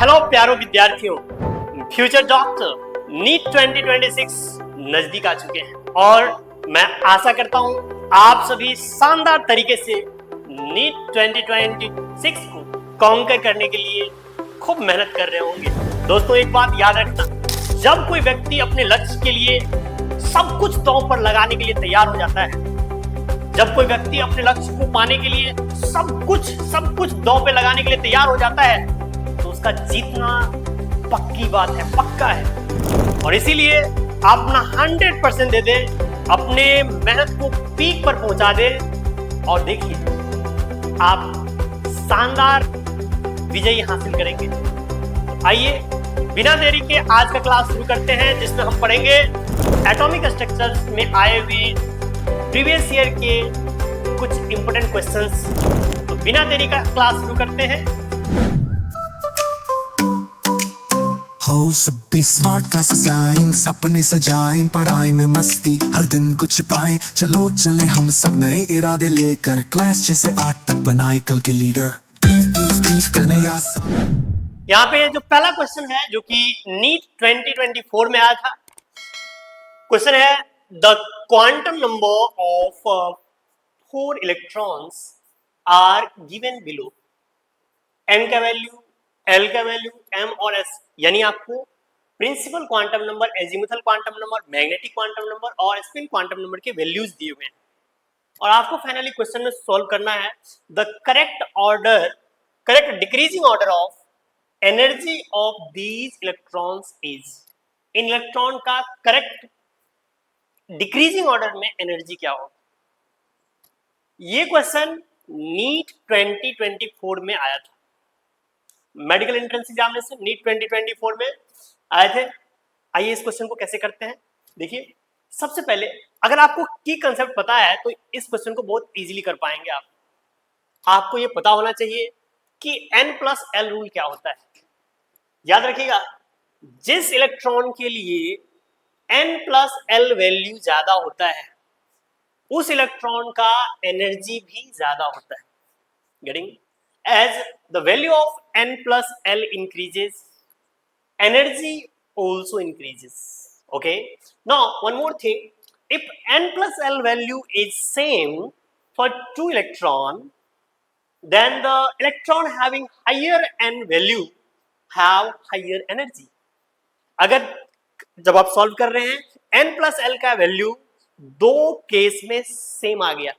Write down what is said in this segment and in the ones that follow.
Hello प्यारो विद्यार्थियों, future doctor NEET 2026 नजदीक आ चुके हैं और मैं आशा करता हूं आप सभी शानदार तरीके से नीट 2026 को कॉन्कर करने के लिए खूब मेहनत कर रहे होंगे। दोस्तों, एक बात याद रखना, जब कोई व्यक्ति अपने लक्ष्य के लिए सब कुछ दांव पर लगाने के लिए तैयार हो जाता है, जब कोई व्यक्ति अपने लक्ष्य को पाने के लिए सब कुछ दांव पे लगाने के लिए तैयार हो जाता है, तो उसका जीतना पक्की बात है, पक्का है। और इसीलिए आप अपना 100% दे दे, अपने मेहनत को पीक पर पहुंचा दे और देखिए आप शानदार विजय हासिल करेंगे। तो आइए बिना देरी के आज का क्लास शुरू करते हैं, जिसमें हम पढ़ेंगे एटॉमिक स्ट्रक्चर्स में आए हुए प्रीवियस ईयर के कुछ इंपोर्टेंट क्वेश्चंस। तो बिना देरी का क्लास शुरू करते हैं। हो सभी स्मार्ट क्लासेस आएं, सपने सजाएं, पढ़ाई में मस्ती हर दिन कुछ पाएं। चलो चले हम सब नए इरादे लेकर, क्लास 6 से 8 तक बनाए कल के लीडर। यहाँ पे जो पहला क्वेश्चन है जो कि नीट 2024 में आया था, क्वेश्चन है the quantum number of 4 electrons are given below. n का वैल्यू, l का वैल्यू, m और s, यानी आपको principal quantum number, azimuthal quantum number, magnetic quantum number और स्पिन क्वांटम नंबर के वैल्यूज दिए हुए हैं और आपको फाइनली क्वेश्चन में सॉल्व करना है the correct decreasing order of energy of these electrons is. In electron का करेक्ट डिक्रीजिंग ऑर्डर में एनर्जी क्या होगा। ये क्वेश्चन नीट 2024 में आया था, मेडिकल एंट्रेंस एग्जामिनेशन नीट 2024 में आए थे। आइए इस क्वेश्चन को कैसे करते हैं। देखिए, सबसे पहले अगर आपको की कंसेप्ट पता है तो इस क्वेश्चन को बहुत इजीली कर पाएंगे आप। आपको ये पता होना चाहिए कि n+l रूल क्या होता है। याद रखिएगा, जिस इलेक्ट्रॉन के लिए n+l वैल्यू ज्यादा होता है उस इलेक्ट्रॉन का एनर्जी भी ज्यादा होता है। Getting? As the value of n+l increases, energy also increases. Okay. Now, one more thing. If n+l value is same for 2 electron, then the electron having higher n value have higher energy. अगर जब आप solve कर रहे हैं n+l का value दो case में same आ गया,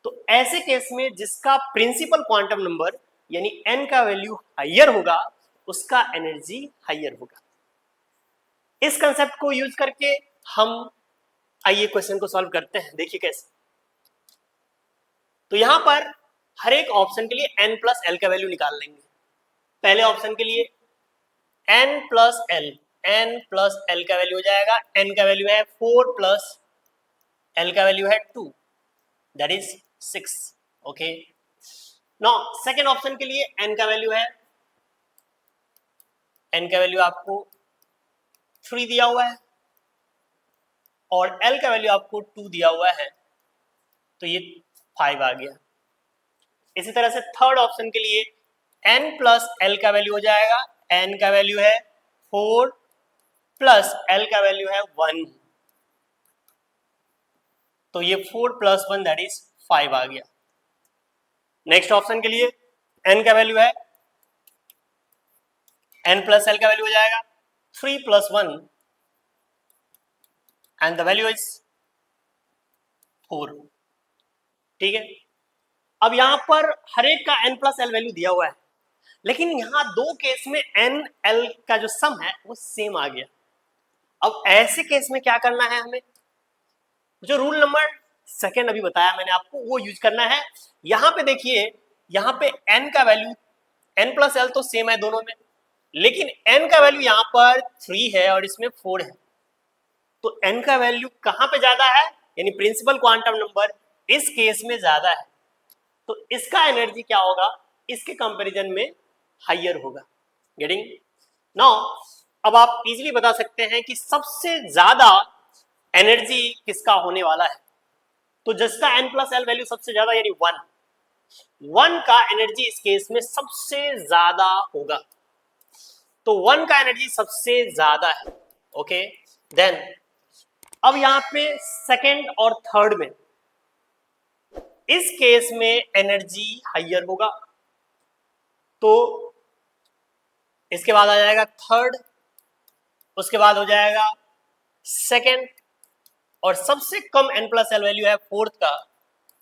तो ऐसे केस में जिसका प्रिंसिपल क्वांटम नंबर यानी n का वैल्यू हायर होगा उसका एनर्जी हायर होगा। इस कंसेप्ट को यूज करके हम आइए क्वेश्चन को सॉल्व करते हैं। देखिए कैसे। तो यहां पर हर एक ऑप्शन के लिए n+l का वैल्यू निकाल लेंगे। पहले ऑप्शन के लिए n+l का वैल्यू हो जाएगा, n का वैल्यू है 4 प्लस l का वैल्यू है 2, that is 6। Okay. Now second option के लिए n का वैल्यू है, n का वैल्यू आपको 3 दिया हुआ है और l का वैल्यू आपको 2 दिया हुआ है, तो ये 5 आ गया। इसी तरह से थर्ड ऑप्शन के लिए n+l का वैल्यू हो जाएगा, n का वैल्यू है 4 प्लस l का वैल्यू है 1, तो ये 4 + 1 दैट इज 5 आ गया। नेक्स्ट ऑप्शन के लिए n का वैल्यू है, n+l का वैल्यू हो जाएगा 3 + 1 एंड द वैल्यू इज 4। ठीक है। अब यहां पर हर एक का n+l वैल्यू दिया हुआ है, लेकिन यहां दो केस में n l का जो सम है वो सेम आ गया। अब ऐसे केस में क्या करना है हमें, जो रूल नंबर सेकेंड अभी बताया मैंने आपको वो यूज करना है। यहां पे देखिए, यहां पे n का वैल्यू, n+l तो सेम है दोनों में, लेकिन n का वैल्यू यहां पर 3 है और इसमें 4 है, तो n का वैल्यू कहां पे ज्यादा है, यानी प्रिंसिपल क्वांटम नंबर इस केस में ज्यादा है, तो इसका एनर्जी क्या होगा, इसके कंपैरिजन में हायर होगा। गेटिंग? नाउ अब आप इजीली बता सकते हैं कि सबसे ज्यादा एनर्जी किसका होने वाला है। तो जिसका n+l वैल्यू सबसे ज्यादा यानी 1 का एनर्जी इस केस में सबसे ज्यादा होगा। तो 1 का एनर्जी सबसे ज्यादा है। ओके, देन अब यहां पे सेकंड और थर्ड में, इस केस में एनर्जी हाइयर होगा, तो इसके बाद आ जाएगा थर्ड, उसके बाद हो जाएगा सेकंड, और सबसे कम n प्लस एल वैल्यू है फोर्थ का,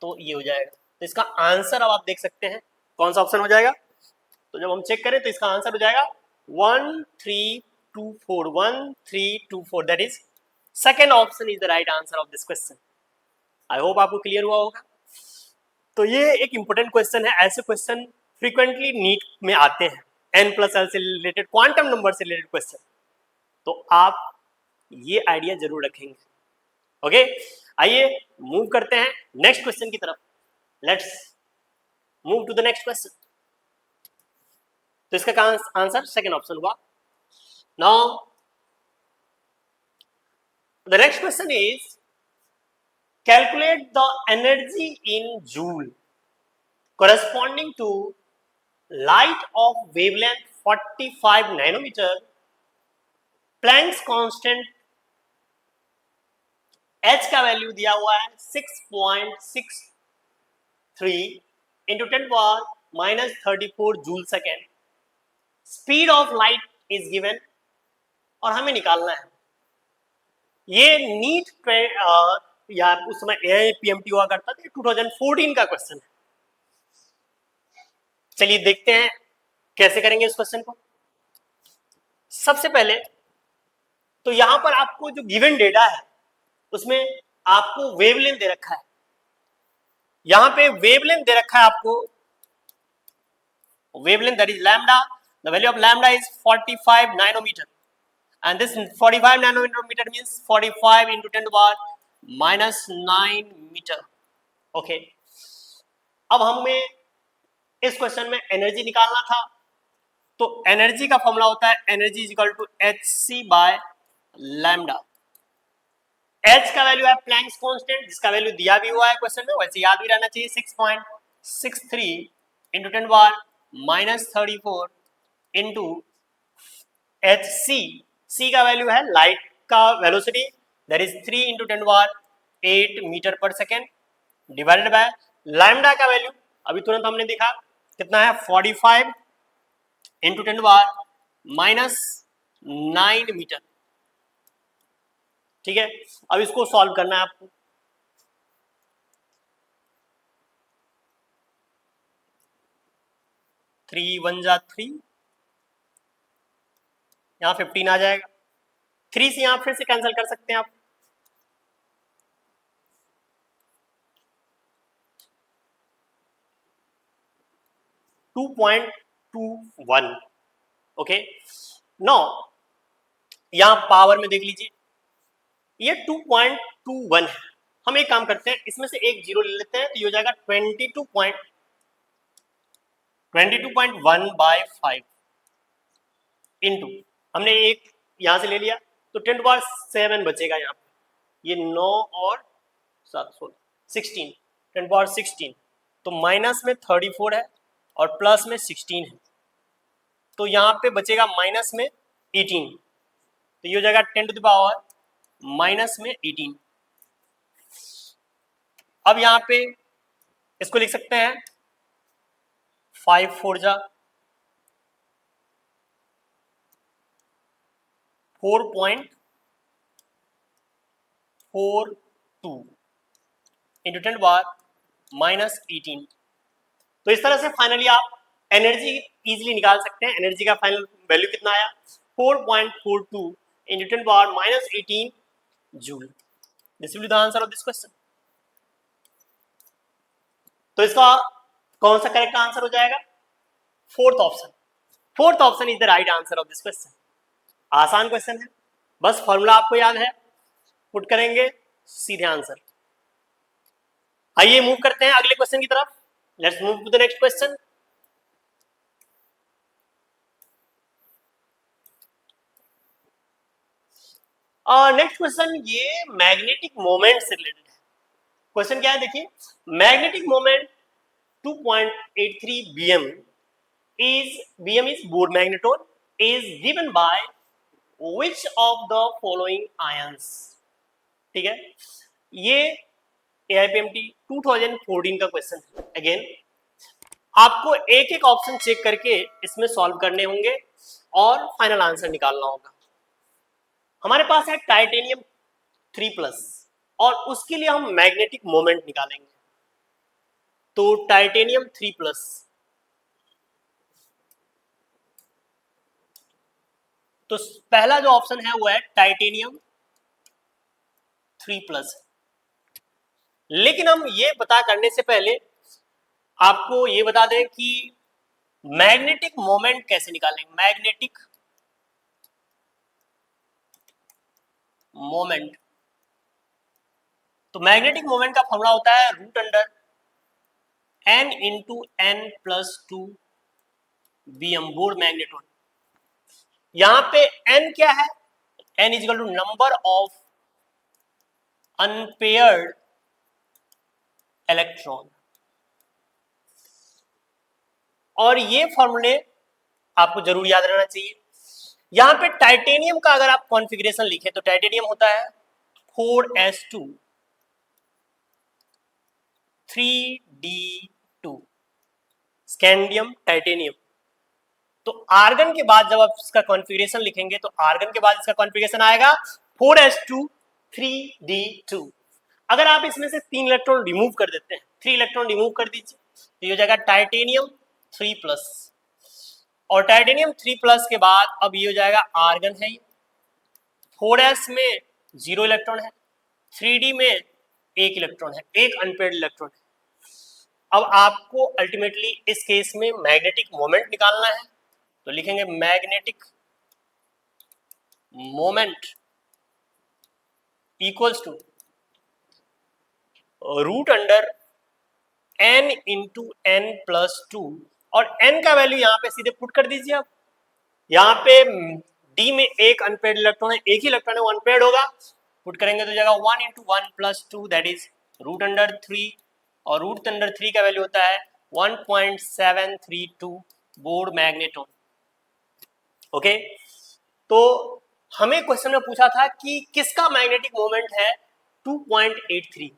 तो ये हो जाएगा। तो इसका आंसर अब आप देख सकते हैं कौन सा ऑप्शन हो जाएगा। तो जब हम चेक करें तो इसका आंसर हो जाएगा 1324, 1324, that is second option is the right answer of this question. I hope आपको क्लियर हुआ होगा। तो ये एक इंपॉर्टेंट क्वेश्चन है, ऐसे क्वेश्चन फ्रीक्वेंटली नीट में आते हैं, n प्लस एल से रिलेटेड, क्वांटम नंबर से रिलेटेड क्वेश्चन, तो आप ये आइडिया जरूर रखेंगे। ओके, आइए मूव करते हैं नेक्स्ट क्वेश्चन की तरफ। Let's move to the next question. तो इसका आंसर सेकंड ऑप्शन हुआ। Now the next question is calculate the energy in joule corresponding to light of wavelength 45 nanometer, Planck's constant h का value दिया हुआ है 6.63 into 10⁻⁻34 joule second, speed of light is given, और हमें निकालना है। ये नीट या उस समय एआईपीएमटी हुआ करता था, 2014 का क्वेश्चन है। चलिए देखते हैं कैसे करेंगे इस क्वेश्चन को। सबसे पहले तो यहां पर आपको जो गिवन डेटा है उसमें आपको वेवलेंथ दे रखा है, यहां पे वेवलेंथ दे रखा है आपको, wavelength that is lambda, the value of lambda is 45 nanometre, and this 45 nanometer means 45 into 10⁻⁻9 metre. Okay, अब हमें इस क्वेश्चन में एनर्जी निकालना था, तो एनर्जी का फॉर्मूला होता है energy is equal to hc by lambda. h का वैल्यू है प्लैंक्स कांस्टेंट, जिसका वैल्यू दिया भी हुआ है क्वेश्चन में, वैसे याद भी रहना चाहिए, 6.63 into 10⁻⁻34 into hc, c का वैल्यू है लाइट का velocity, that is 3 into 10⁻8 metre पर सेकेंड, डिवाइडेड बाय लैम्डा का वैल्यू अभी तुरंत हमने देखा कितना है, 45 into 10⁻⁻9 मीटर। ठीक है, अब इसको सॉल्व करना है आपको। थ्री वन जा थ्री, यहां 15 आ जाएगा, 3 से यहां फिर से कैंसिल कर सकते हैं आप, .21। ओके, नो यहां पावर में देख लीजिए, ये 2.21 है। हम एक काम करते हैं, इसमें से एक जीरो ले लेते हैं, तो ये हो जाएगा 22.1/5 इंटू, हमने एक यहां से ले लिया तो 10⁻7 बचेगा यहाँ पे, ये 9 और 7 16 16, 10⁻16, तो माइनस में 34 है और प्लस में 16 है, तो यहाँ पे बचेगा माइनस में 18, तो ये हो जाएगा 10⁻⁻18। अब यहाँ पे इसको लिख सकते हैं 5 4 जा 4.42 इंटू 10⁻�18। तो इस तरह से फाइनली आप एनर्जी इजीली निकाल सकते हैं। एनर्जी का फाइनल वैल्यू कितना आया, 4.42 into 10⁻⁻18 joule. This will be the answer of this question. तो इसका कौन सा करेक्ट आंसर हो जाएगा, fourth option. Fourth option is the right answer of this question. आसान क्वेश्चन है, बस फॉर्मूला आपको याद है, पुट करेंगे सीधे आंसर। आइए मूव करते हैं अगले क्वेश्चन की तरफ। Let's move to the next question. Next question ये मैग्नेटिक मोमेंट से रिलेटेड है। क्वेश्चन क्या है देखिए, magnetic moment 2.83 bm is Bohr magneton is given by which of the following ions. ठीक है, ये AIPMT 2014 का क्वेश्चन है। अगेन आपको एक एक ऑप्शन चेक करके इसमें सॉल्व करने होंगे और फाइनल आंसर निकालना होगा। हमारे पास है टाइटेनियम 3+ और उसके लिए हम मैग्नेटिक मोमेंट निकालेंगे। तो टाइटेनियम 3+, तो पहला जो ऑप्शन है वो है टाइटेनियम 3+। लेकिन हम ये पता करने से पहले आपको ये बता दें कि मैग्नेटिक मोमेंट कैसे निकालेंगे। मैग्नेटिक मोमेंट, तो मैग्नेटिक मोमेंट का फॉर्मूला होता है √N into N+2 Bm, Bohr magneton. यहां पे N क्या है? N is equal to number of unpaired electron. और ये फॉर्मूले आपको जरूर याद रहना चाहिए। यहां पे टाइटेनियम का अगर आप कॉन्फ़िगरेशन लिखे तो टाइटेनियम होता है 4s2 3d2, स्कैंडियम टाइटेनियम। तो आर्गन के बाद जब आप इसका कॉन्फ़िगरेशन लिखेंगे तो आर्गन के बाद इसका कॉन्फ़िगरेशन आएगा 4s2 3d2। अगर आप इसमें से 3 इलेक्ट्रॉन रिमूव कर देते हैं, 3 इलेक्ट्रॉन रिमूव कर दीजिए तो ये हो जाएगा टाइटेनियम 3+। और टाइटेनियम 3+ के बाद अब ये हो जाएगा आर्गन है, 4s में 0 इलेक्ट्रॉन है, 3d में 1 इलेक्ट्रॉन है, 1 अनपेयर्ड इलेक्ट्रॉन है। अब आपको अल्टीमेटली इस केस में मैग्नेटिक मोमेंट निकालना है, तो लिखेंगे magnetic moment equals to √N into N+2, और N का वैल्यू यहाँ पे सीधे पुट कर दीजिए। आप यहाँ पे D में 1 अनपेयर्ड इलेक्ट्रॉन है, 1 ही इलेक्ट्रॉन है, वो अनपेयर्ड होगा, पुट करेंगे तो जाएगा 1 इंटू 1+2 दैट इज √3, और √3 का वैल्यू होता है 1.732 बोर्ड मैग्नेटोन। ओके, तो हमें क्वेश्चन में पूछा था कि किसका मैग्नेटिक मोमेंट है 2.83,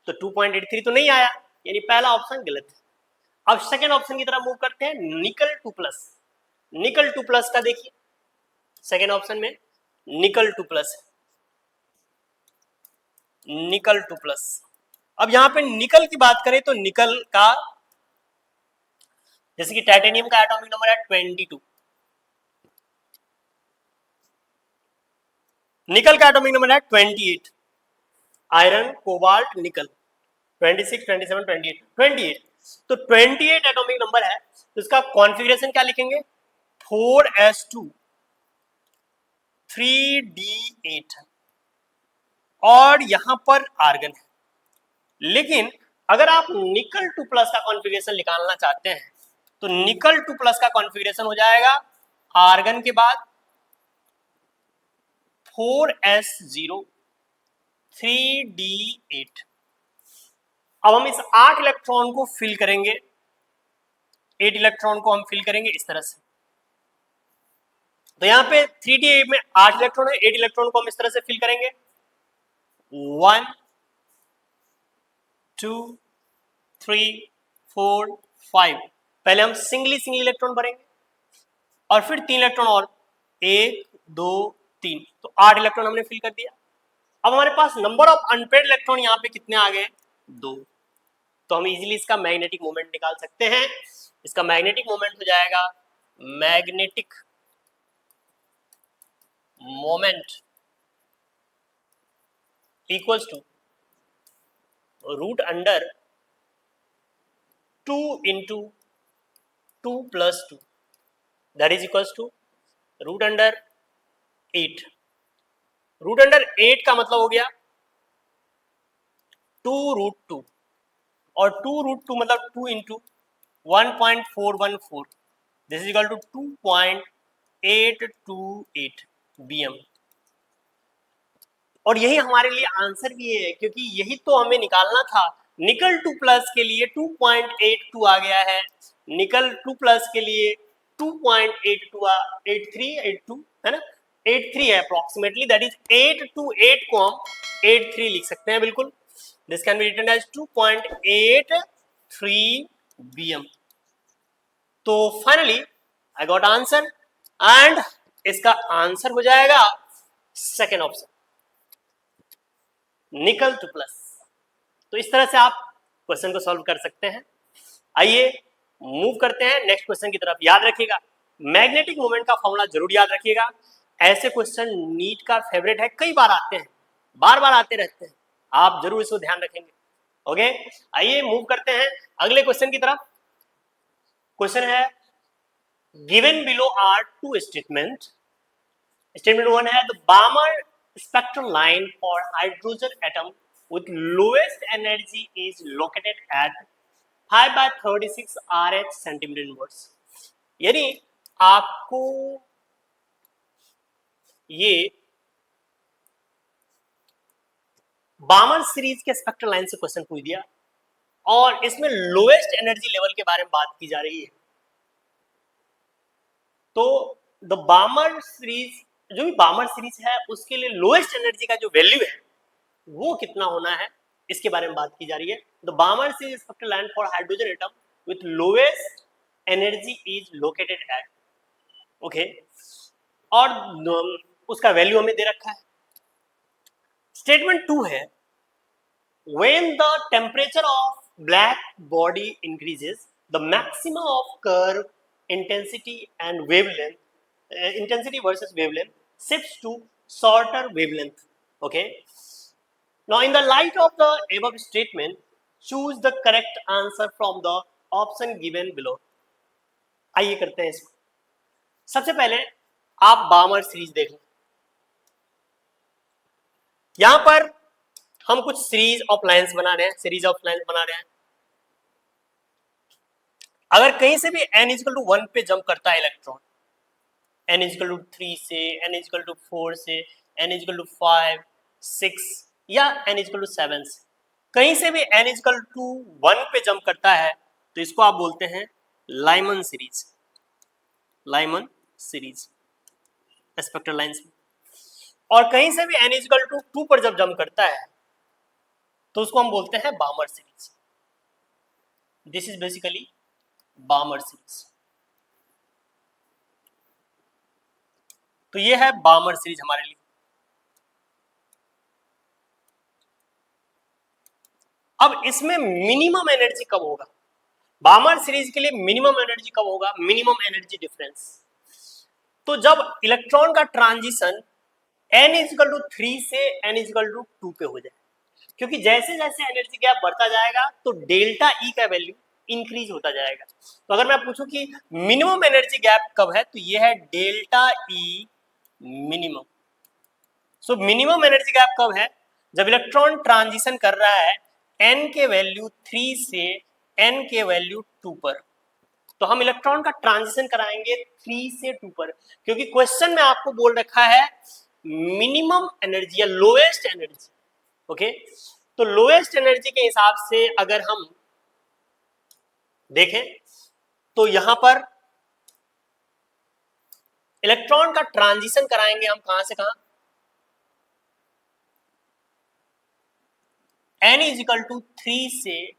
तो 2.83 तो नहीं आया, यानी पहला ऑप्शन गलत है। अब सेकेंड ऑप्शन की तरफ मूव करते हैं, निकल 2+। निकल 2+ का देखिए, सेकेंड ऑप्शन में निकल 2+, निकल 2+। अब यहां पे निकल की बात करें तो निकल का, जैसे कि टाइटेनियम का एटॉमिक नंबर है 22, निकल का एटॉमिक नंबर है 28, आयरन कोबाल्ट निकल 26 27 28, तो 28 एटॉमिक नंबर है, तो इसका कॉन्फ़िगरेशन क्या लिखेंगे 4s2 3d8, और यहां पर आर्गन है। लेकिन अगर आप निकल 2+ का कॉन्फ़िगरेशन निकालना चाहते हैं तो निकल 2+ का कॉन्फ़िगरेशन हो जाएगा आर्गन के बाद 4s0 3d8। अब हम इस 8 इलेक्ट्रॉन को फिल करेंगे, 8 इलेक्ट्रॉन को हम फिल करेंगे इस तरह से। तो यहां पे 3d8 में 8 इलेक्ट्रॉन है, 8 इलेक्ट्रॉन को हम इस तरह से फिल करेंगे 1 2 3 4 5। पहले हम सिंगली इलेक्ट्रॉन भरेंगे और फिर 3 इलेक्ट्रॉन और 1 2 3, तो 8 इलेक्ट्रॉन हमने फिल कर दिया। अब हमारे पास नंबर ऑफ अनपेयर्ड इलेक्ट्रॉन यहाँ पे कितने आ गए 2, तो हम इजीली इसका मैग्नेटिक मोमेंट निकाल सकते हैं। इसका मैग्नेटिक मोमेंट हो जाएगा magnetic moment equals to √2 into 2+2 that is equals to √8। √8 का मतलब हो गया 2√2, और 2√2 मतलब 2 into 1.414, this is equal to 2.828 Bm। और यही हमारे लिए आंसर भी है, क्योंकि यही तो हमें निकालना था। निकल 2+ के लिए 2.82 आ गया है, निकल 2+ के लिए 2.82 है ना, 83 है अप्रोक्सीमेटली, दैट इज 8 to 8 को हम 83 लिख सकते हैं बिल्कुल. This can be written as 2.83 bm. तो finally I got answer and इसका आंसर हो जाएगा सेकेंड ऑप्शन, निकल टू प्लस. तो इस तरह से आप क्वेश्चन को सॉल्व कर सकते हैं. आइए मूव करते हैं नेक्स्ट क्वेश्चन की तरफ. याद रखिएगा मैग्नेटिक मोमेंट का फॉर्मूला जरूर याद रखिएगा. ऐसे क्वेश्चन नीट का फेवरेट है, कई बार आते हैं, बार बार आते रहते हैं, आप जरूर इसको ध्यान रखेंगे. ओके, आइए मूव करते हैं अगले क्वेश्चन की तरफ. क्वेश्चन है given below are two statement. Statement 1 है the Balmer spectral line for hydrogen atom with lowest energy is located at 5/36 RH centimeter inverse. यानी आपको ये बामर सीरीज के स्पेक्ट्रल लाइन से क्वेश्चन पूछ दिया और इसमें लोएस्ट एनर्जी लेवल के बारे में बात की जा रही है. तो द बामर सीरीज, जो भी बामर सीरीज है उसके लिए लोएस्ट एनर्जी का जो वैल्यू है वो कितना होना है, इसके बारे में बात की जा रही है. The बामर series spectral line for hydrogen atom with lowest energy is located at. Okay, और उसका वैल्यू हमें दे रखा है. स्टेटमेंट 2 है when the temperature of black body increases the maximum of curve intensity and wavelength, intensity versus wavelength shifts to shorter wavelength. Okay, now in the light of the above statement choose the correct answer from the option given below. आइए करते हैं इसको. सबसे पहले आप बामर series देख लें. यहां पर हम कुछ सीरीज ऑफ लाइंस बना रहे हैं, सीरीज ऑफ लाइंस बना रहे हैं. अगर कहीं से भी n इक्वल टू 1 पे जंप करता है इलेक्ट्रॉन, n इक्वल टू 3 से, n इक्वल टू 4 से, n इक्वल टू 5, 6 या n इक्वल टू 7 से, कहीं से भी n इक्वल टू 1 पे जंप करता है तो इसको आप बोलते हैं Lyman series. Lyman series spectral lines में. और कहीं से भी n इक्वल टू 2 पर जब जंप करता है तो उसको हम बोलते हैं बामर series. This is basically बामर series. तो ये है बामर सीरीज हमारे लिए. अब इसमें मिनिमम एनर्जी कब होगा, बामर सीरीज के लिए मिनिमम एनर्जी कब होगा, मिनिमम एनर्जी डिफरेंस. तो जब इलेक्ट्रॉन का ट्रांजिशन n इक्वल टू 3 से n इक्वल टू 2 पे हो जाए, क्योंकि जैसे जैसे एनर्जी गैप बढ़ता जाएगा तो डेल्टा ई का वैल्यू इंक्रीज होता जाएगा. तो अगर मैं पूछूं कि मिनिमम एनर्जी गैप कब है तो ये है delta E minimum. So minimum energy gap कब है, जब इलेक्ट्रॉन ट्रांजिशन कर रहा है n के वैल्यू 3 से n के वैल्यू 2 पर. तो हम इलेक्ट्रॉन का ट्रांजिशन कराएंगे 3 से 2 पर, क्योंकि क्वेश्चन में आपको बोल रखा है मिनिमम एनर्जी या लोएस्ट एनर्जी. ओके, तो लोएस्ट एनर्जी के हिसाब से अगर हम देखें तो यहां पर इलेक्ट्रॉन का ट्रांजिशन कराएंगे हम कहां से कहां, n इज इक्वल टू 3 से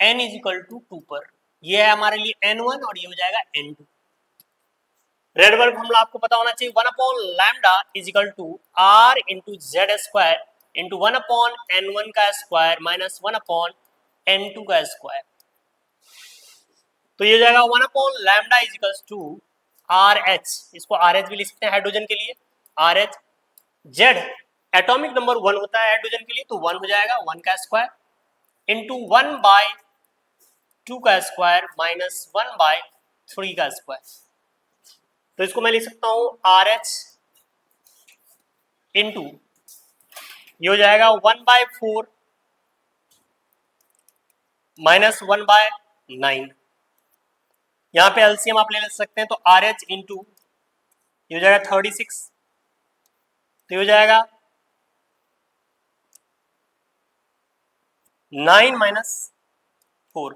n इज इक्वल टू 2 पर. यह है हमारे लिए n1 और ये हो जाएगा n2. रेडबर्ग फॉर्मूला आपको पता होना चाहिए, 1 upon lambda is equal to r into Z square into 1 upon n1 का स्क्वायर माइनस 1 अपॉन n2 का स्क्वायर. तो ये हो जाएगा 1 upon lambda is equal to RH, इसको RH भी लिख सकते हैं हाइड्रोजन के लिए, RH. Z एटॉमिक नंबर 1 होता है हाइड्रोजन के लिए, तो 1 हो जाएगा 1 का स्क्वायर इंटू 1/2 का स्क्वायर माइनस 1/3 का स्क्वायर. तो इसको मैं लिख सकता हूं RH इंटू ये हो जाएगा 1/4 माइनस 1/9. यहां पे एलसीएम आप ले सकते हैं, तो RH इंटू ये हो जाएगा 36, तो ये हो जाएगा 9 minus 4.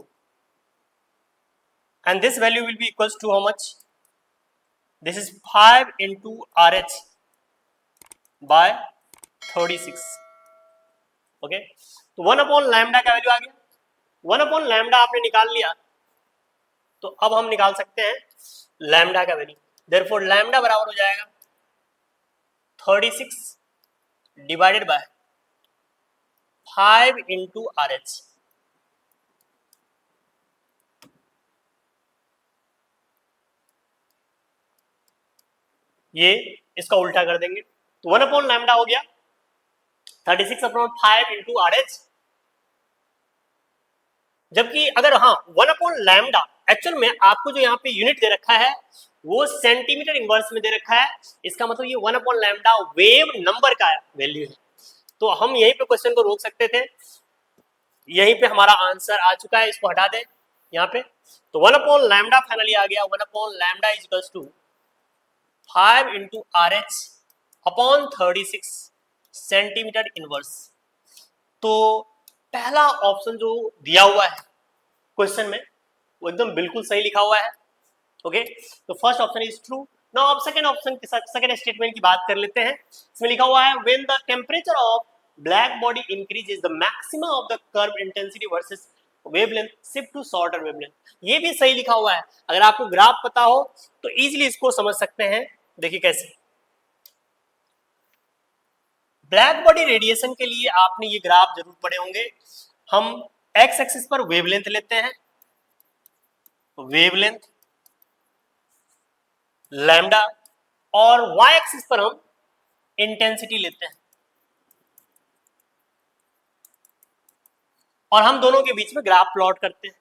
and this value will be equals to how much? This is 5 into RH by 36. Okay, तो 1 अपॉन लैम्डा का वैल्यू आ गया. 1 अपॉन लैम्डा आपने निकाल लिया, तो अब हम निकाल सकते हैं लैम्डा का वैल्यू. देयरफॉर लैम्डा बराबर हो जाएगा 36 डिवाइडेड बाय 5 इंटू RH. ये इसका उल्टा कर देंगे, तो 1 अपॉन लैम्डा हो गया 36 अपॉन 5 इंटू RH. जबकि अगर हाँ 1 अपॉन लैम्डा, एक्चुअल में आपको जो यहाँ पे यूनिट दे रखा है वो सेंटीमीटर इनवर्स में दे रखा है. इसका मतलब ये 1 अपॉन लैम्डा वेव नंबर का वैल्यू है. तो हम यहीं पे क्वेश्चन को रोक सकते थे. यहीं पे हमारा आंसर आ चुका है, इसको हटा दें यहाँ पे. तो 1 अपॉन लैम्डा फाइनली आ गया. 1 upon lambda is equals to 5 into RH upon 36 centimetre inverse. तो पहला ऑप्शन जो दिया हुआ है क्वेश्चन में वो एकदम बिल्कुल सही लिखा हुआ है. ओके, तो first option is true. Now अब सेकंड ऑप्शन के साथ सेकंड स्टेटमेंट की बात कर लेते हैं. इसमें लिखा हुआ है when the temperature of black body increases the maximum of the curve intensity versus wavelength shift to shorter wavelength. ये भी सही लिखा हुआ है. अगर आपको ग्राफ पता हो तो इजीली इसको समझ सकते हैं. देखिए कैसे. ब्लैक बॉडी रेडिएशन के लिए आपने ये ग्राफ जरूर पढ़े होंगे. हम एक्स एक्सिस पर वेवलेंथ लेते हैं, वेवलेंथ लैम्डा, और वाई एक्सिस पर हम इंटेंसिटी लेते हैं, और हम दोनों के बीच में ग्राफ प्लॉट करते हैं.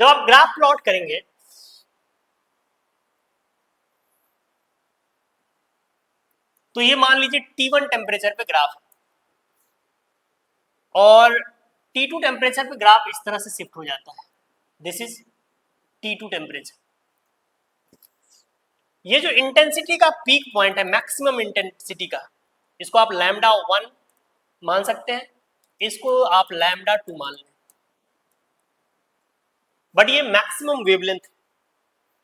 जब आप ग्राफ प्लॉट करेंगे तो ये मान लीजिए T1 टेम्परेचर पे ग्राफ और T2 टेम्परेचर पे ग्राफ इस तरह से शिफ्ट हो जाता है. This is T2 temperature. ये जो इंटेंसिटी का पीक पॉइंट है, मैक्सिमम इंटेंसिटी का, इसको आप लैम्डा 1 मान सकते हैं, इसको आप लैम्डा 2 मान लें. बट ये मैक्सिमम वेवलेंथ.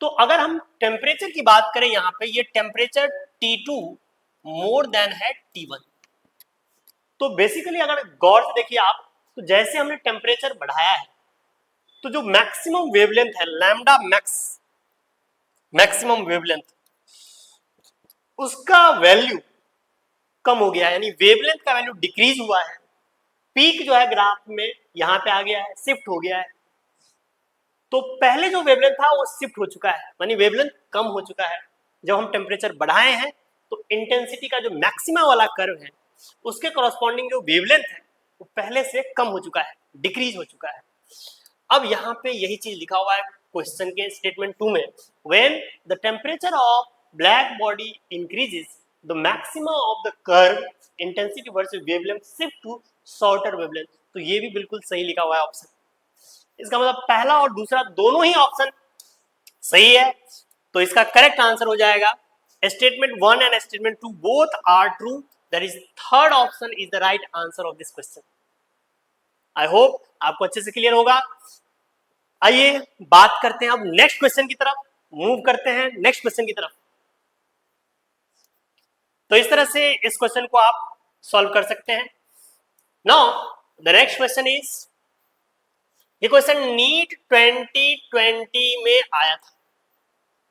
तो अगर हम टेम्परेचर की बात करें यहाँ पे, ये टेम्परेचर T2 मोर देन है T1. तो बेसिकली अगर गौर से देखिए आप, तो जैसे हमने टेम्परेचर बढ़ाया है तो जो मैक्सिमम वेवलेंथ है लैम्डा मैक्स, मैक्सिमम वेवलेंथ, उसका वैल्यू कम हो गया है, यानी वेवलेंथ का वैल्यू डिक्रीज हुआ है. पीक जो है ग्राफ में यहाँ पे आ गया है, शिफ्ट हो गया है. तो पहले जो वेवलेंथ था वो शिफ्ट हो चुका है, यानी वेवलेंथ कम हो चुका है. जब हम टेम्परेचर बढ़ाए हैं तो इंटेंसिटी का जो मैक्सिमा वाला कर्व है उसके कॉरस्पॉन्डिंग जो वेवलेंथ है वो पहले से कम हो चुका है, डिक्रीज हो चुका है. अब यहाँ पे यही चीज लिखा हुआ है क्वेश्चन के स्टेटमेंट 2 में, when the temperature of black body increases the maxima of the curve intensity versus wavelength shift to shorter wavelength. तो ये भी बिल्कुल सही लिखा हुआ है ऑप्शन. इसका मतलब पहला और दूसरा दोनों ही ऑप्शन सही है. तो इसका करेक्ट आंसर हो जाएगा statement 1 and statement 2 both are true. That is third option is the right answer of this question. I hope आपको अच्छे से क्लियर होगा. आइए बात करते हैं अब नेक्स्ट क्वेश्चन की तरफ, मूव करते हैं नेक्स्ट क्वेश्चन की तरफ. तो इस तरह से इस क्वेश्चन को आप सॉल्व कर सकते हैं. Now the next question is, ये क्वेश्चन नीट 2020 में आया था.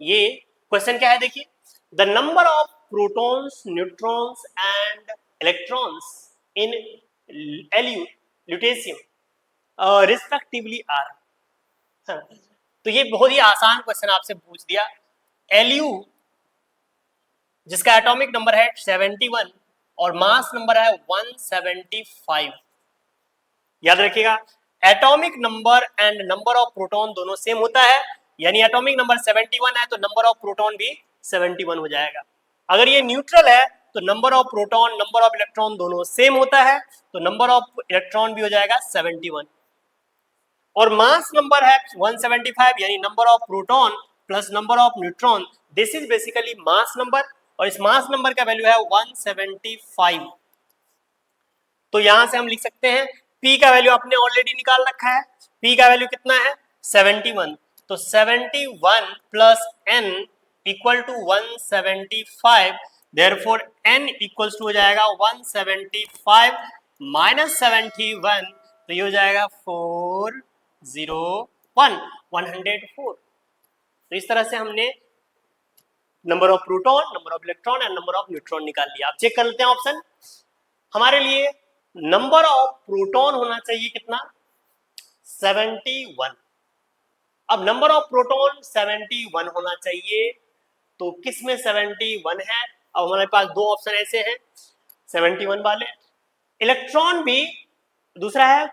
ये क्वेश्चन क्या है देखिए, the number of protons, neutrons and electrons in lutetium respectively are. तो ये बहुत ही आसान क्वेश्चन आपसे पूछ दिया. Lu जिसका एटॉमिक नंबर है 71 और मास नंबर है 175. याद रखिएगा atomic number and number of proton दोनों सेम होता है, यानी एटॉमिक नंबर 71 है तो नंबर ऑफ प्रोटॉन भी 71 हो जाएगा. अगर ये न्यूट्रल है तो number of proton, number of electron दोनों सेम होता है तो नंबर ऑफ इलेक्ट्रॉन भी हो जाएगा 71. और मास नंबर है 175, यानी number of proton plus number of neutron. This is basically mass number, और इस मास नंबर का वैल्यू है 175. तो यहां से हम लिख सकते हैं P का वैल्यू आपने ऑलरेडी निकाल रखा है. P का वैल्यू कितना है 71. तो 71 plus n equal to 175, therefore n equals to हो जाएगा 175 माइनस 71, तो ये हो जाएगा 401, 104। तो इस तरह से हमने number of proton, number of electron and number of neutron निकाल लिया। आप चेक कर लेते हैं ऑप्शन। हमारे लिए नंबर ऑफ प्रोटॉन होना चाहिए कितना, 71। अब नंबर ऑफ प्रोटॉन 71 होना चाहिए, तो किस में 71 है? अब हमारे पास दो ऑप्शन ऐसे हैं 71 वाले। इलेक्ट्रॉन भी दूसरा है,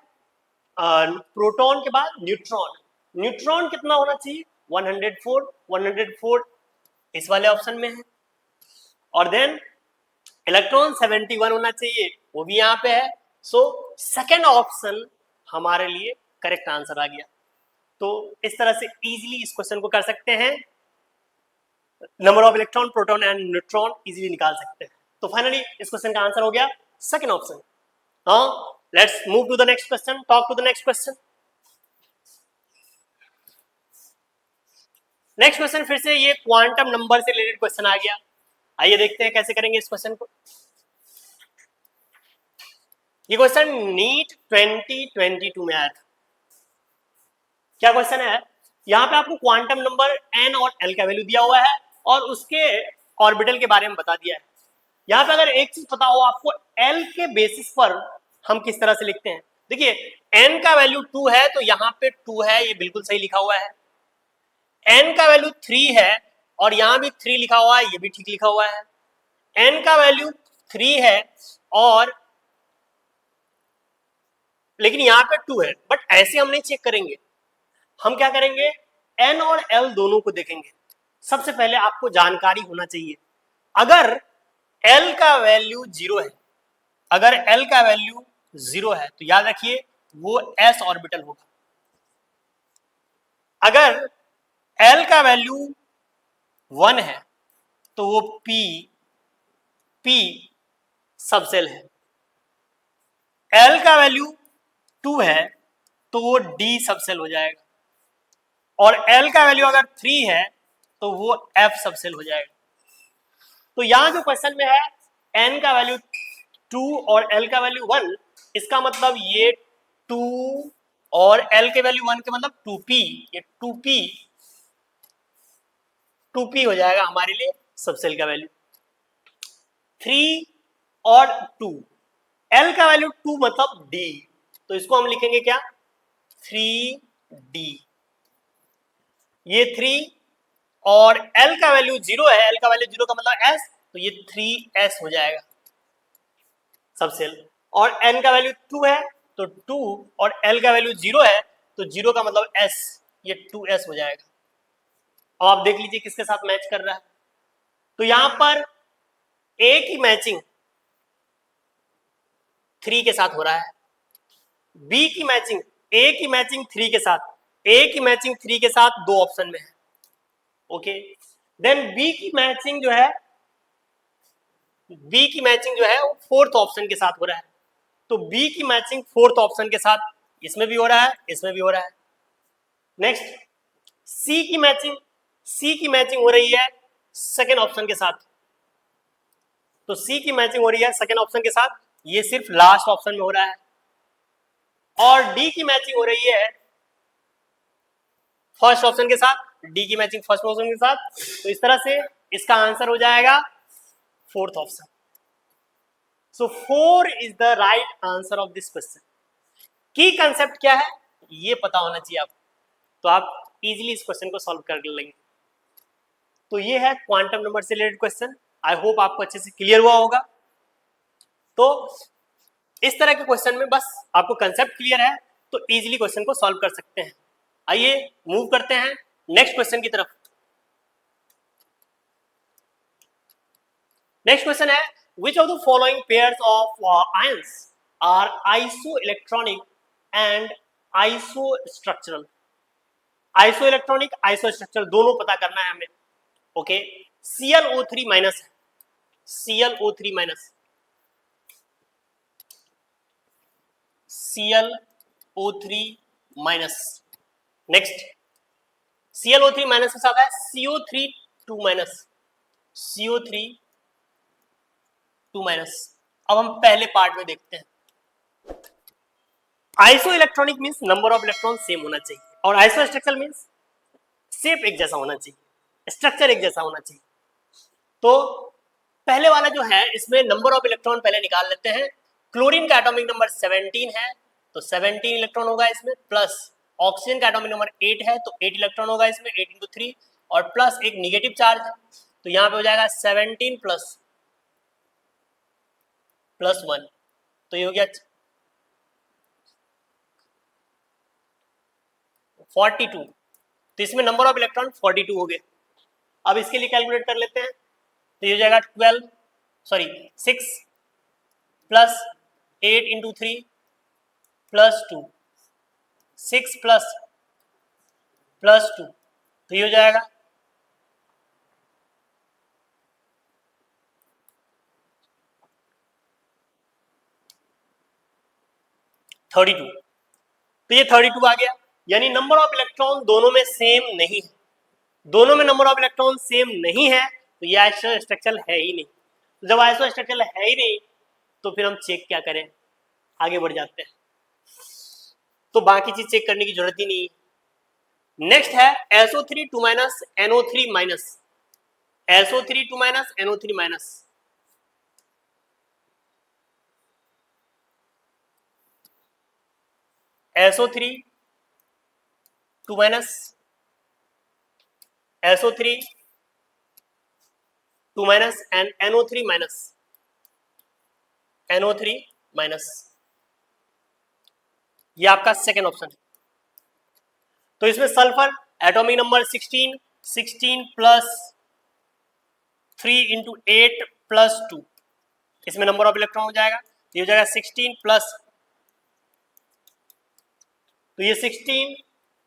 प्रोटॉन के बाद न्यूट्रॉन। न्यूट्रॉन कितना होना चाहिए, 104, 104 इस वाले ऑप्शन में है। और देन इलेक्ट्रॉन 71 होना चाहिए, वो भी यहाँ पे है। सो सेकेंड ऑप्शन हमारे लिए करेक्ट आंसर आ गया। तो इस तरह से इजीली इस क्वेश्चन को कर सकते हैं, number of electron, proton and neutron easily निकाल सकते हैं। तो फाइनली इस क्वेश्चन का आंसर हो गया second option. Now let's move to the next question, talk to the next question. Next question फिर से ये क्वांटम नंबर से रिलेटेड क्वेश्चन आ गया। आइए देखते हैं कैसे करेंगे इस क्वेश्चन को। ये क्वेश्चन नीट 2022 में आया था। क्या क्वेश्चन है, यहाँ पे आपको क्वांटम नंबर n और l का वैल्यू दिया हुआ है और उसके ऑर्बिटल के बारे में बता दिया है। यहाँ पे अगर एक चीज पता हो आपको, l के बेसिस पर हम किस तरह से लिखते हैं। देखिए n का वैल्यू 2 है तो यहाँ पे 2 है, ये बिल्कुल सही लिखा हुआ है। n का वैल्यू 3 है और यहाँ भी 3 लिखा हुआ है, ये भी ठीक लिखा हुआ है। n का वैल्यू 3 है और लेकिन यहाँ पे 2 है, बट ऐसे हम नहीं चेक करेंगे। हम क्या करेंगे, n और l दोनों को देखेंगे। सबसे पहले आपको जानकारी होना चाहिए, अगर l का वैल्यू 0 है, अगर l का वैल्यू 0 है तो याद रखिए वो s ऑर्बिटल होगा। अगर l का वैल्यू 1 है तो वो p सबसेल है। l का वैल्यू 2 है तो वो d सबसेल हो जाएगा, और l का वैल्यू अगर 3 है तो वो f सबसेल हो जाएगा। तो यहां जो क्वेश्चन में है n का वैल्यू 2 और l का वैल्यू 1, इसका मतलब ये 2 और l के वैल्यू 1 के मतलब 2p, ये 2p हो जाएगा हमारे लिए सबसेल का वैल्यू। 3 और 2, l का वैल्यू 2 मतलब d, तो इसको हम लिखेंगे क्या, 3d। ये 3 और l का वैल्यू 0 है, l का वैल्यू 0 का मतलब s, तो ये 3s हो जाएगा सबसेल। और n का वैल्यू 2 है तो 2 और l का वैल्यू 0 है तो 0 का मतलब s, ये 2s हो जाएगा। अब आप देख लीजिए किसके साथ मैच कर रहा है। तो यहां पर a की मैचिंग 3 के साथ हो रहा है, b की मैचिंग, a की मैचिंग 3 के साथ, a की मैचिंग 3 के साथ दो ऑप्शन में है। ओके, देन b की मैचिंग जो है, b की मैचिंग जो है वो फोर्थ ऑप्शन के साथ हो रहा है। तो b की मैचिंग फोर्थ ऑप्शन के साथ इसमें भी हो रहा है, इसमें भी हो रहा है। नेक्स्ट c की मैचिंग, c की मैचिंग हो रही है सेकेंड ऑप्शन के साथ। तो c की मैचिंग हो रही है सेकेंड ऑप्शन के साथ, ये सिर्फ लास्ट ऑप्शन में हो रहा है। और d की मैचिंग हो रही है फर्स्ट ऑप्शन के साथ, d की मैचिंग फर्स्ट ऑप्शन के साथ। तो इस तरह से इसका आंसर हो जाएगा fourth option. So 4 is the right answer of this question. की कंसेप्ट क्या है ये पता होना चाहिए आपको, तो आप इजीली इस क्वेश्चन को सॉल्व कर लेंगे। तो ये है क्वांटम नंबर से रिलेटेड क्वेश्चन। आई होप आपको अच्छे से क्लियर हुआ होगा। तो इस तरह के क्वेश्चन में बस आपको कंसेप्ट क्लियर है तो इजीली क्वेश्चन को सॉल्व कर सकते हैं। आइए मूव करते हैं नेक्स्ट क्वेश्चन की तरफ। नेक्स्ट क्वेश्चन है, which of the following pairs of ions are isoelectronic and isostructural? isoelectronic, isostructural दोनों पता करना है हमें। ओके, ClO3 माइनस है, ClO3 minus, ClO3 minus. Next ClO3 minus के साथ है CO3 2 माइनस, CO3 2 माइनस। अब हम पहले पार्ट में देखते हैं। Iso electronic means number of electron same होना चाहिए, और आइसो स्ट्रक्चरल मीन्स शेप एक जैसा होना चाहिए, स्ट्रक्चर एक जैसा होना चाहिए। तो पहले वाला जो है इसमें नंबर ऑफ इलेक्ट्रॉन पहले निकाल लेते हैं। क्लोरीन का एटॉमिक नंबर 17 है तो 17 इलेक्ट्रॉन होगा इसमें, प्लस ऑक्सीजन का एटॉमिक नंबर 8 है तो 8 इलेक्ट्रॉन होगा इसमें, 8 × 3, और प्लस एक निगेटिव चार्ज है तो यहाँ पे हो जाएगा 17 प्लस 1, तो ये हो गया 42। तो इसमें नंबर ऑफ इलेक्ट्रॉन 42 हो गए। अब इसके लिए कैलकुलेट कर लेते हैं, तो ये हो जाएगा 6 प्लस 8 × 3 प्लस 2, 6 प्लस 2, तो ये हो जाएगा 32। तो ये 32 आ गया, यानी नंबर ऑफ इलेक्ट्रॉन दोनों में सेम नहीं है। दोनों में नंबर ऑफ इलेक्ट्रॉन सेम नहीं है तो ये आइसो स्ट्रक्चरल है ही नहीं। जब आइसो स्ट्रक्चरल है ही नहीं तो फिर हम चेक क्या करें, आगे बढ़ जाते हैं। तो बाकी चीज चेक करने की जरूरत ही नहीं। नेक्स्ट है SO3 2 minus NO3 minus, SO3 2 minus NO3 minus. SO3 2 minus, SO3 2 minus and NO3 minus, NO3 minus, ये आपका सेकेंड ऑप्शन है। तो इसमें sulphur atomic number 16 plus 3 × 8 plus 2, इसमें नंबर ऑफ इलेक्ट्रॉन हो जाएगा, ये हो जाएगा 16 प्लस, तो ये 16,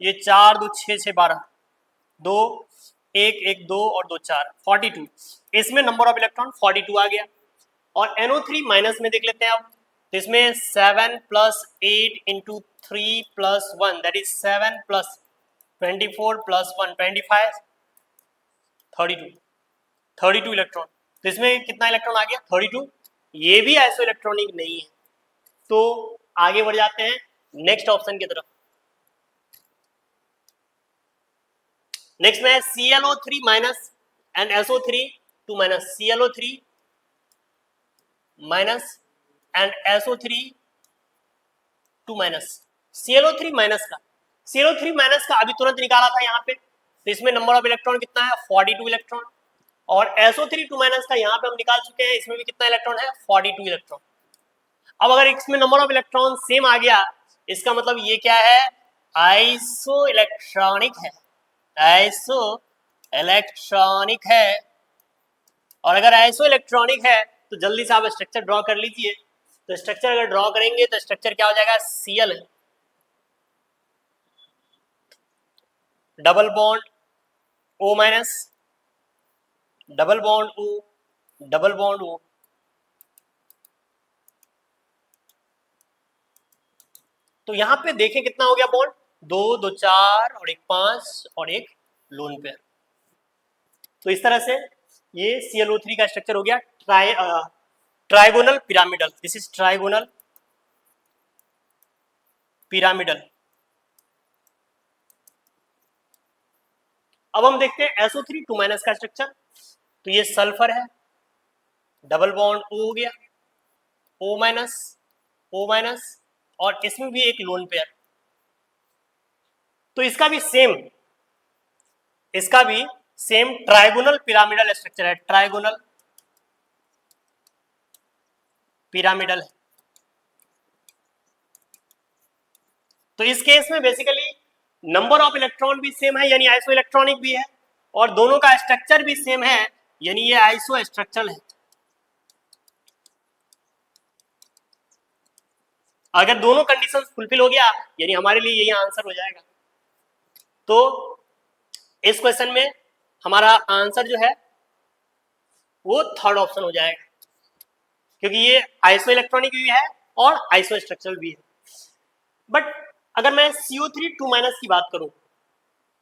ये 4 2 6 6 12, 2 1 1 2 और 2 4, 42। इसमें नंबर ऑफ इलेक्ट्रॉन 42 आ गया। और NO3 माइनस में देख लेते हैं अब, तो इसमें 7 plus 8 × 3 plus 1, that is 7 plus 24 plus 1 25, 32 electron. तो इसमें कितना इलेक्ट्रॉन आ गया 32, ये भी आइसो इलेक्ट्रॉनिक नहीं है। तो आगे बढ़ जाते हैं नेक्स्ट ऑप्शन की तरफ। नेक्स्ट में ClO3 minus and SO3 2 minus, ClO3 minus and SO3 2 minus. ClO3 minus का अभी तुरंत निकाला था यहाँ पे, तो इसमें नंबर ऑफ इलेक्ट्रॉन कितना है 42 इलेक्ट्रॉन, और SO3 2 माइनस का यहाँ पे हम निकाल चुके हैं, इसमें भी कितना इलेक्ट्रॉन है 42 इलेक्ट्रॉन। अब अगर इसमें नंबर ऑफ इलेक्ट्रॉन सेम आ गया, इसका मतलब ये क्या है, आइसो इलेक्ट्रॉनिक है, आइसो इलेक्ट्रॉनिक है। और अगर आइसो इलेक्ट्रॉनिक है तो जल्दी से आप स्ट्रक्चर ड्रॉ कर लीजिए। तो स्ट्रक्चर अगर ड्रॉ करेंगे तो स्ट्रक्चर क्या हो जाएगा, Cl double bond O minus, double bond O, double bond O। तो यहां पे देखें कितना हो गया बॉन्ड, 2 2 4 और एक 5 और एक लोन पेयर। तो इस तरह से ये ClO3 का स्ट्रक्चर हो गया trigonal pyramidal, this is trigonal pyramidal. अब हम देखते हैं SO3 2 माइनस का स्ट्रक्चर। तो ये सल्फर है, डबल बॉन्ड O हो गया, O माइनस, और इसमें भी एक लोन पेयर। तो इसका भी सेम ट्राइगोनल पिरामिडल स्ट्रक्चर है, ट्राइगोनल पिरामिडल है। तो इस केस में बेसिकली नंबर ऑफ इलेक्ट्रॉन भी सेम है, यानी आइसो इलेक्ट्रॉनिक भी है, और दोनों का स्ट्रक्चर भी सेम है, यानी ये आइसो स्ट्रक्चरल है। अगर दोनों कंडीशन फुलफिल हो गया, यानी हमारे लिए यही आंसर हो जाएगा। तो इस क्वेश्चन में हमारा आंसर जो है वो थर्ड ऑप्शन हो जाएगा, क्योंकि ये आइसो इलेक्ट्रॉनिक भी है और आइसो स्ट्रक्चरल भी है। बट अगर मैं CO3 2 माइनस की बात करूं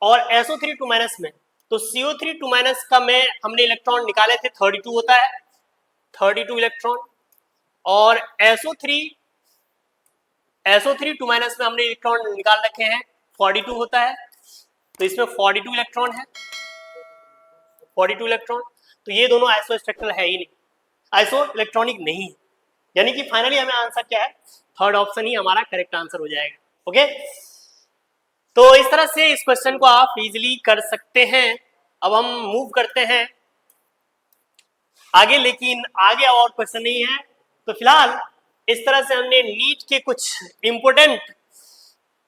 और SO3 2 माइनस में, तो CO3 2 माइनस का में हमने इलेक्ट्रॉन निकाले थे 32 होता है, 32 इलेक्ट्रॉन, और SO3 2 माइनस में हमने इलेक्ट्रॉन निकाल रखे हैं 42 होता है, तो इसमें 42 इलेक्ट्रॉन है, 42 इलेक्ट्रॉन। तो ये दोनों आइसो स्ट्रक्चरल है ही नहीं, आइसो इलेक्ट्रॉनिक नहीं है, यानी कि फाइनली हमें आंसर क्या है, थर्ड ऑप्शन ही हमारा करेक्ट आंसर हो जाएगा। ओके, तो इस तरह से इस क्वेश्चन को आप इजीली कर सकते हैं। अब हम मूव करते हैं आगे, लेकिन आगे और क्वेश्चन नहीं है, तो फिलहाल इस तरह से हमने नीट के कुछ इंपोर्टेंट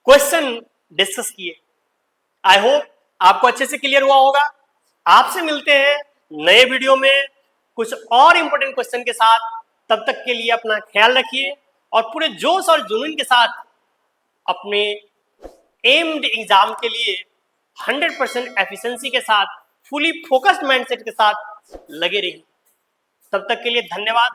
क्वेश्चन डिस्कस किए। आई होप आपको अच्छे से क्लियर हुआ होगा। आपसे मिलते हैं नए वीडियो में कुछ और इंपोर्टेंट क्वेश्चन के साथ। तब तक के लिए अपना ख्याल रखिए और पूरे जोश और जुनून के साथ अपने एम्ड एग्जाम के लिए 100% एफिशिएंसी के साथ, फुली फोकस्ड माइंडसेट के साथ लगे रहिए। तब तक के लिए धन्यवाद।